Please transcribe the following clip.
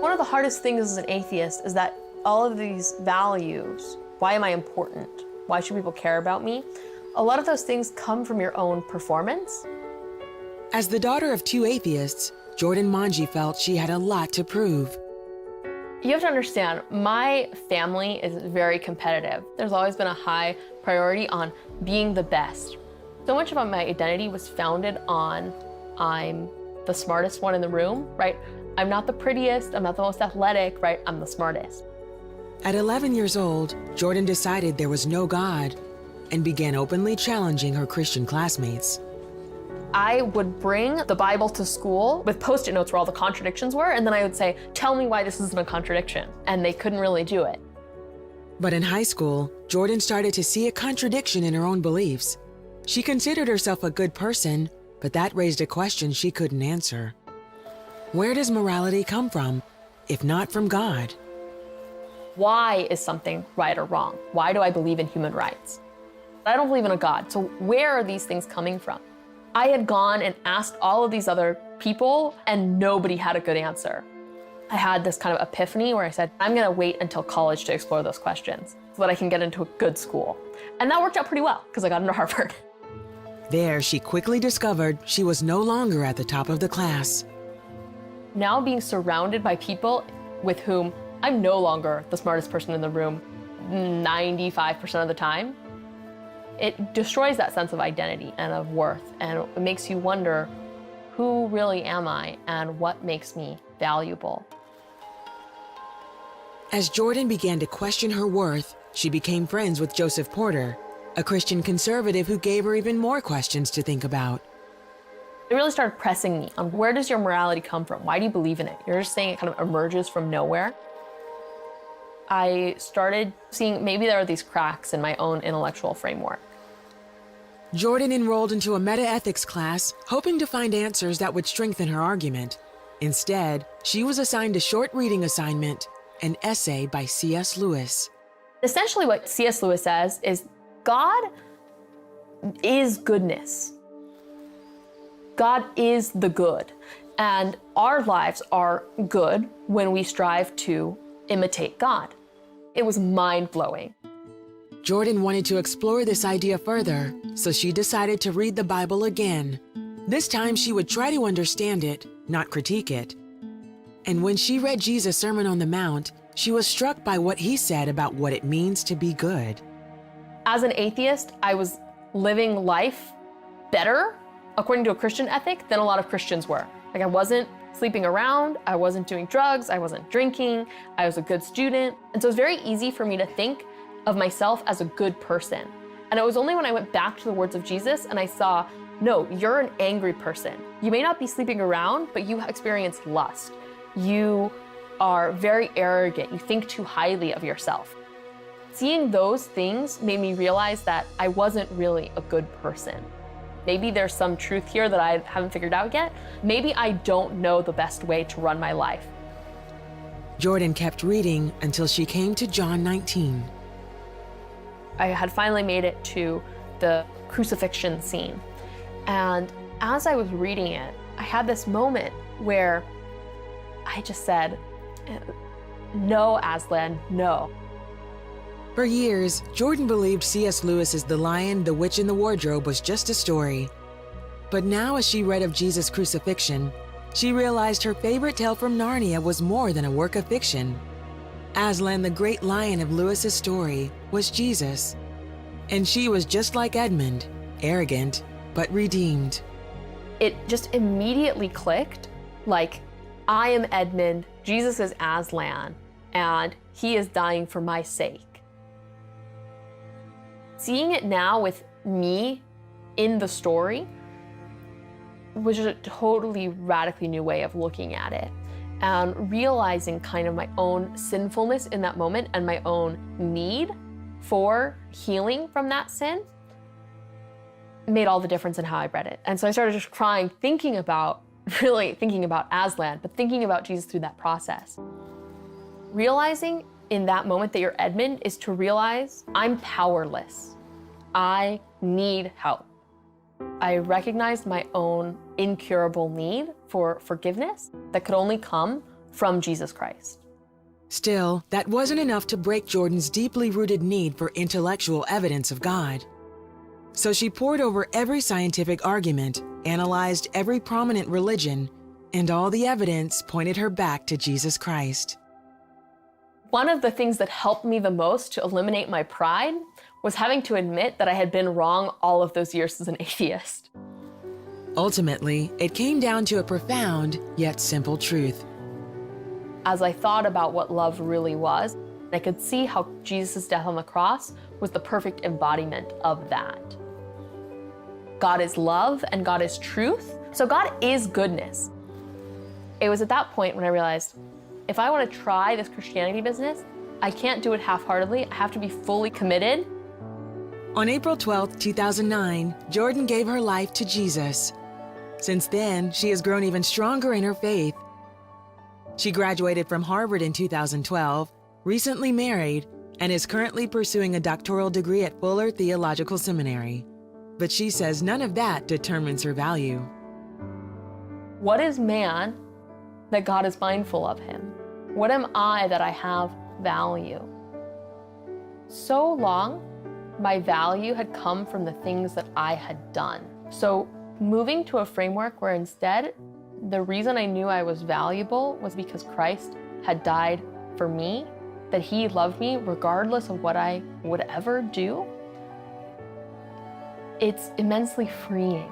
One of the hardest things as an atheist is that all of these values, why am I important? Why should people care about me? A lot of those things come from your own performance. As the daughter of two atheists, Jordan Manji felt she had a lot to prove. You have to understand, my family is very competitive. There's always been a high priority on being the best. So much of my identity was founded on I'm the smartest one in the room, right? I'm not the prettiest, I'm not the most athletic, right? I'm the smartest. At 11 years old, Jordan decided there was no God and began openly challenging her Christian classmates. I would bring the Bible to school with Post-it notes where all the contradictions were, and then I would say, tell me why this isn't a contradiction. And they couldn't really do it. But in high school, Jordan started to see a contradiction in her own beliefs. She considered herself a good person, but that raised a question she couldn't answer. Where does morality come from, if not from God? Why is something right or wrong? Why do I believe in human rights? I don't believe in a God, so where are these things coming from? I had gone and asked all of these other people, and nobody had a good answer. I had this kind of epiphany where I said, I'm gonna wait until college to explore those questions so that I can get into a good school. And that worked out pretty well, because I got into Harvard. There, she quickly discovered she was no longer at the top of the class. Now being surrounded by people with whom I'm no longer the smartest person in the room 95% of the time, it destroys that sense of identity and of worth, and it makes you wonder, who really am I and what makes me valuable? As Jordan began to question her worth, she became friends with Joseph Porter, a Christian conservative who gave her even more questions to think about. It really started pressing me on, where does your morality come from? Why do you believe in it? You're just saying it kind of emerges from nowhere. I started seeing maybe there are these cracks in my own intellectual framework. Jordan enrolled into a meta-ethics class, hoping to find answers that would strengthen her argument. Instead, she was assigned a short reading assignment, an essay by C.S. Lewis. Essentially what C.S. Lewis says is, God is goodness. God is the good, and our lives are good when we strive to imitate God. It was mind-blowing. Jordan wanted to explore this idea further, so she decided to read the Bible again. This time she would try to understand it, not critique it. And when she read Jesus' Sermon on the Mount, she was struck by what he said about what it means to be good. As an atheist, I was living life better, according to a Christian ethic, than a lot of Christians were. Like, I wasn't sleeping around, I wasn't doing drugs, I wasn't drinking, I was a good student. And so it's very easy for me to think of myself as a good person. And it was only when I went back to the words of Jesus and I saw, no, you're an angry person. You may not be sleeping around, but you experience lust. You are very arrogant. You think too highly of yourself. Seeing those things made me realize that I wasn't really a good person. Maybe there's some truth here that I haven't figured out yet. Maybe I don't know the best way to run my life. Jordan kept reading until she came to John 19. I had finally made it to the crucifixion scene. And as I was reading it, I had this moment where I just said, no, Aslan, no. For years, Jordan believed C.S. Lewis's The Lion, the Witch, and the Wardrobe was just a story. But now as she read of Jesus' crucifixion, she realized her favorite tale from Narnia was more than a work of fiction. Aslan, the great lion of Lewis's story, was Jesus. And she was just like Edmund, arrogant, but redeemed. It just immediately clicked, like, I am Edmund, Jesus is Aslan, and he is dying for my sake. Seeing it now with me in the story was just a totally radically new way of looking at it. And realizing kind of my own sinfulness in that moment and my own need for healing from that sin made all the difference in how I read it. And so I started just crying, really thinking about Aslan, but thinking about Jesus through that process. Realizing in that moment that you're Edmund is to realize I'm powerless. I need help. I recognized my own incurable need for forgiveness that could only come from Jesus Christ. Still, that wasn't enough to break Jordan's deeply rooted need for intellectual evidence of God. So she pored over every scientific argument, analyzed every prominent religion, and all the evidence pointed her back to Jesus Christ. One of the things that helped me the most to eliminate my pride was having to admit that I had been wrong all of those years as an atheist. Ultimately, it came down to a profound yet simple truth. As I thought about what love really was, I could see how Jesus' death on the cross was the perfect embodiment of that. God is love and God is truth, so God is goodness. It was at that point when I realized, if I want to try this Christianity business, I can't do it half-heartedly. I have to be fully committed. On April 12, 2009, Jordan gave her life to Jesus. Since then, she has grown even stronger in her faith. She graduated from Harvard in 2012, recently married, and is currently pursuing a doctoral degree at Fuller Theological Seminary. But she says none of that determines her value. What is man that God is mindful of him? What am I that I have value? So long, my value had come from the things that I had done. So moving to a framework where instead, the reason I knew I was valuable was because Christ had died for me, that he loved me regardless of what I would ever do. It's immensely freeing.